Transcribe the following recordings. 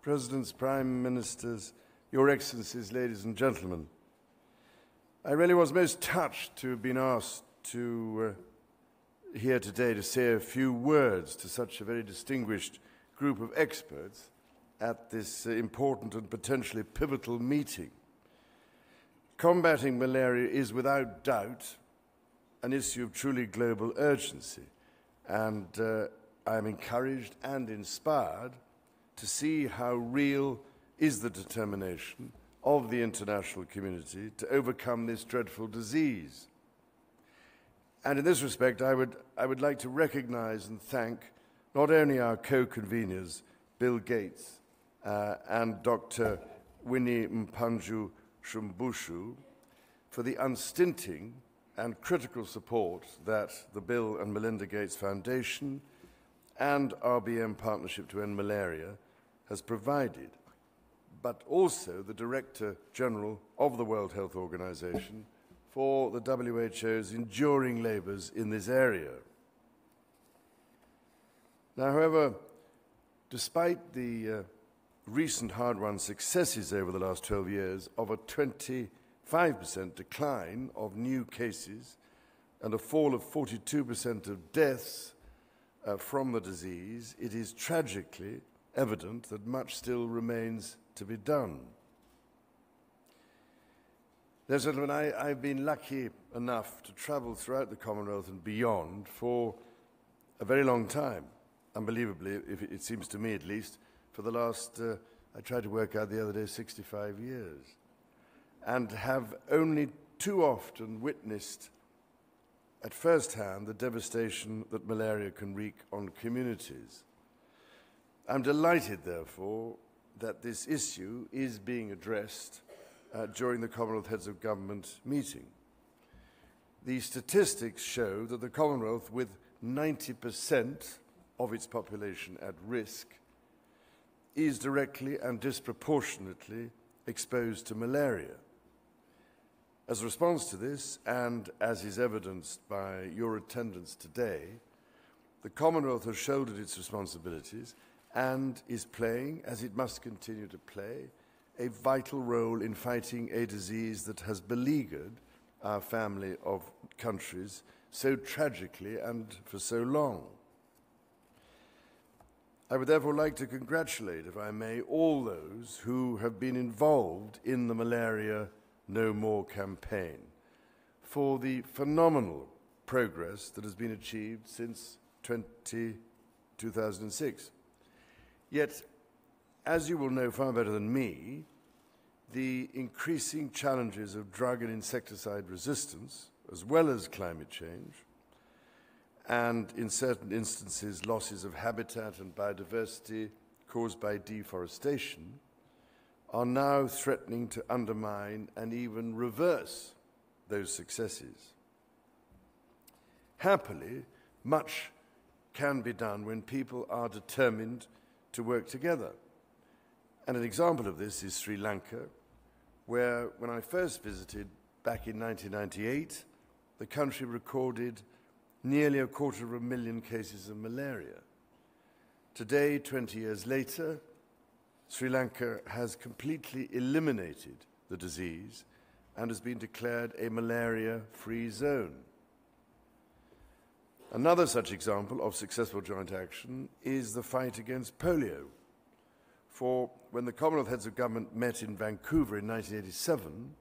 Presidents, Prime Ministers, Your Excellencies, ladies and gentlemen. I really was most touched to have been asked to here today to say a few words to such a very distinguished group of experts at this important and potentially pivotal meeting. Combating malaria is without doubt an issue of truly global urgency, and I am encouraged and inspired to see how real is the determination of the international community to overcome this dreadful disease. And in this respect, I would like to recognize and thank not only our co-conveners, Bill Gates and Dr. Winnie Mpanju Shumbushu, for the unstinting and critical support that the Bill and Melinda Gates Foundation and RBM Partnership to End Malaria has provided, but also the Director General of the World Health Organization for the WHO's enduring labors in this area. Now, however, despite the recent hard-won successes over the last 12 years of a 25% decline of new cases and a fall of 42% of deaths from the disease, it is tragically evident that much still remains to be done. Ladies and gentlemen, I've been lucky enough to travel throughout the Commonwealth and beyond for a very long time, unbelievably, if it seems to me at least, for the last, I tried to work out the other day, 65 years, and have only too often witnessed at first hand the devastation that malaria can wreak on communities. I'm delighted, therefore, that this issue is being addressed during the Commonwealth Heads of Government meeting. The statistics show that the Commonwealth, with 90% of its population at risk, is directly and disproportionately exposed to malaria. As a response to this, and as is evidenced by your attendance today, the Commonwealth has shouldered its responsibilities and is playing, as it must continue to play, a vital role in fighting a disease that has beleaguered our family of countries so tragically and for so long. I would therefore like to congratulate, if I may, all those who have been involved in the Malaria No More campaign for the phenomenal progress that has been achieved since 2006. Yet, as you will know far better than me, the increasing challenges of drug and insecticide resistance, as well as climate change, and in certain instances losses of habitat and biodiversity caused by deforestation, are now threatening to undermine and even reverse those successes. Happily, much can be done when people are determined to work together. And an example of this is Sri Lanka, where when I first visited back in 1998, the country recorded nearly 250,000 cases of malaria. Today, 20 years later, Sri Lanka has completely eliminated the disease and has been declared a malaria-free zone. Another such example of successful joint action is the fight against polio. For when the Commonwealth Heads of Government met in Vancouver in 1987,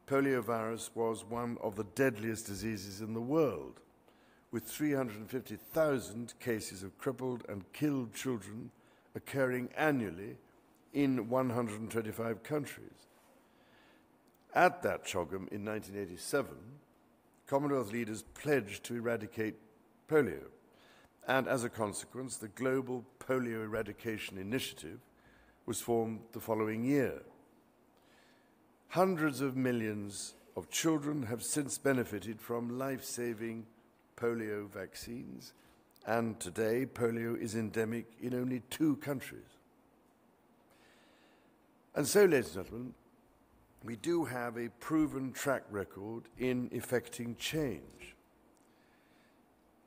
poliovirus was one of the deadliest diseases in the world, with 350,000 cases of crippled and killed children occurring annually in 125 countries. At that CHOGM in 1987, Commonwealth leaders pledged to eradicate polio, and as a consequence, the Global Polio Eradication Initiative was formed the following year. Hundreds of millions of children have since benefited from life-saving polio vaccines, and today polio is endemic in only 2 countries. And so, ladies and gentlemen, we do have a proven track record in effecting change.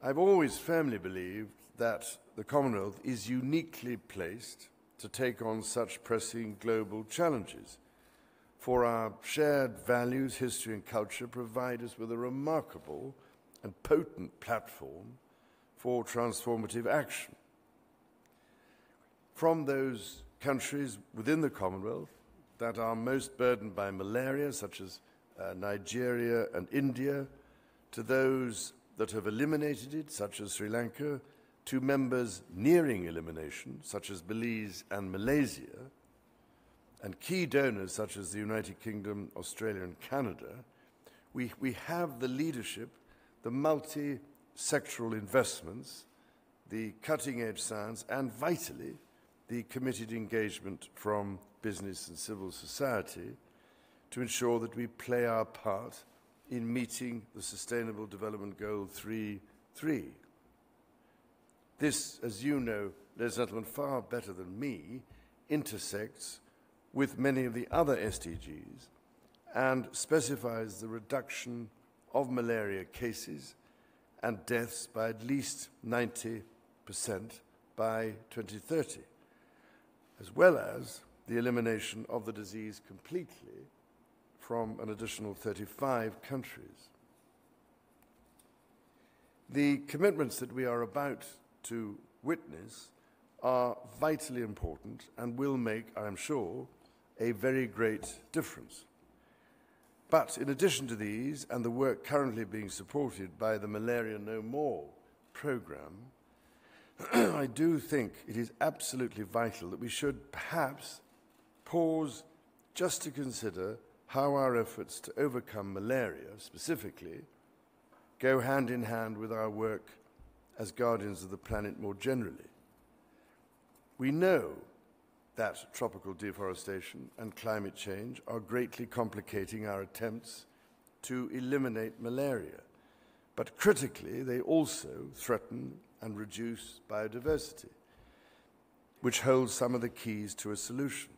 I've always firmly believed that the Commonwealth is uniquely placed to take on such pressing global challenges. For our shared values, history and culture provide us with a remarkable and potent platform for transformative action. From those countries within the Commonwealth that are most burdened by malaria, such as Nigeria and India, to those that have eliminated it, such as Sri Lanka, to members nearing elimination, such as Belize and Malaysia, and key donors such as the United Kingdom, Australia and Canada, we have the leadership, the multi-sectoral investments, the cutting-edge science, and vitally, the committed engagement from business and civil society to ensure that we play our part in meeting the Sustainable Development Goal 3.3. This, as you know, ladies and gentlemen, far better than me, intersects with many of the other SDGs and specifies the reduction of malaria cases and deaths by at least 90% by 2030, as well as the elimination of the disease completely from an additional 35 countries. The commitments that we are about to witness are vitally important and will make, I am sure, a very great difference. But in addition to these and the work currently being supported by the Malaria No More program, I do think it is absolutely vital that we should perhaps pause just to consider how our efforts to overcome malaria specifically go hand in hand with our work as guardians of the planet more generally. We know that tropical deforestation and climate change are greatly complicating our attempts to eliminate malaria, but critically they also threaten and reduce biodiversity, which holds some of the keys to a solution.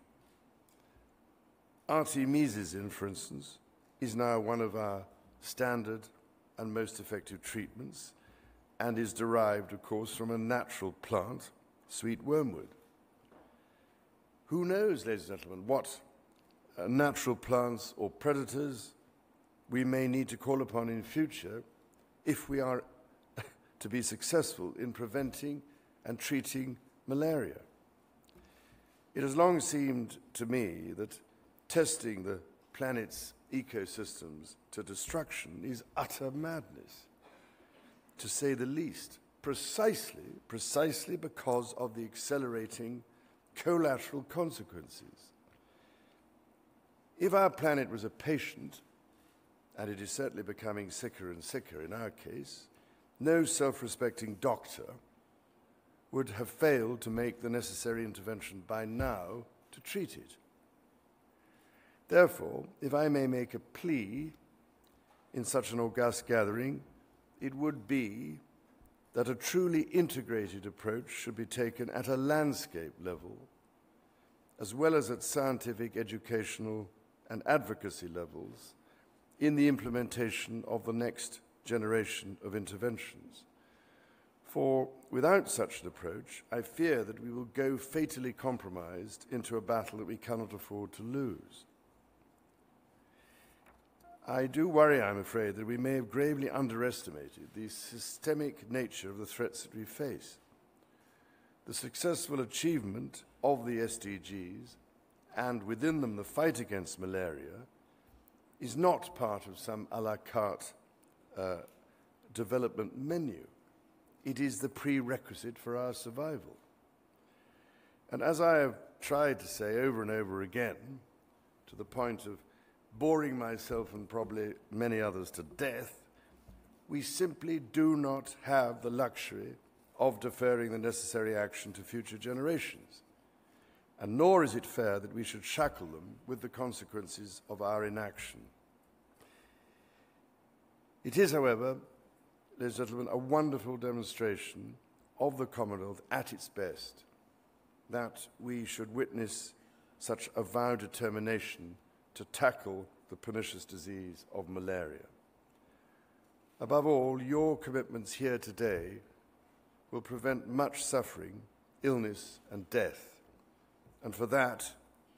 Artemisinin, for instance, is now one of our standard and most effective treatments and is derived, of course, from a natural plant, sweet wormwood. Who knows, ladies and gentlemen, what natural plants or predators we may need to call upon in future if we are to be successful in preventing and treating malaria. It has long seemed to me that testing the planet's ecosystems to destruction is utter madness, to say the least, precisely because of the accelerating collateral consequences. If our planet was a patient, and it is certainly becoming sicker and sicker in our case, no self-respecting doctor would have failed to make the necessary intervention by now to treat it. Therefore, if I may make a plea in such an august gathering, it would be that a truly integrated approach should be taken at a landscape level, as well as at scientific, educational, and advocacy levels in the implementation of the next generation of interventions. For without such an approach, I fear that we will go fatally compromised into a battle that we cannot afford to lose. I do worry, I'm afraid, that we may have gravely underestimated the systemic nature of the threats that we face. The successful achievement of the SDGs, and within them the fight against malaria, is not part of some a la carte development menu. It is the prerequisite for our survival. And as I have tried to say over and over again, to the point of boring myself and probably many others to death, we simply do not have the luxury of deferring the necessary action to future generations. And nor is it fair that we should shackle them with the consequences of our inaction. It is, however, ladies and gentlemen, a wonderful demonstration of the Commonwealth at its best that we should witness such avowed determination to tackle the pernicious disease of malaria. Above all, your commitments here today will prevent much suffering, illness, and death, and for that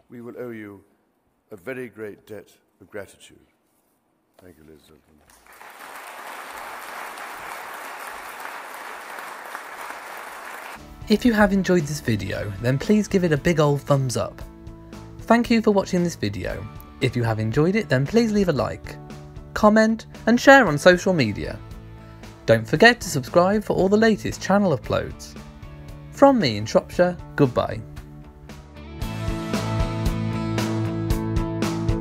we will owe you a very great debt of gratitude. Thank you, ladies and gentlemen. If you have enjoyed this video, then please give it a big old thumbs up. Thank you for watching this video. If you have enjoyed it, then please leave a like, comment and share on social media. Don't forget to subscribe for all the latest channel uploads. From me in Shropshire, goodbye.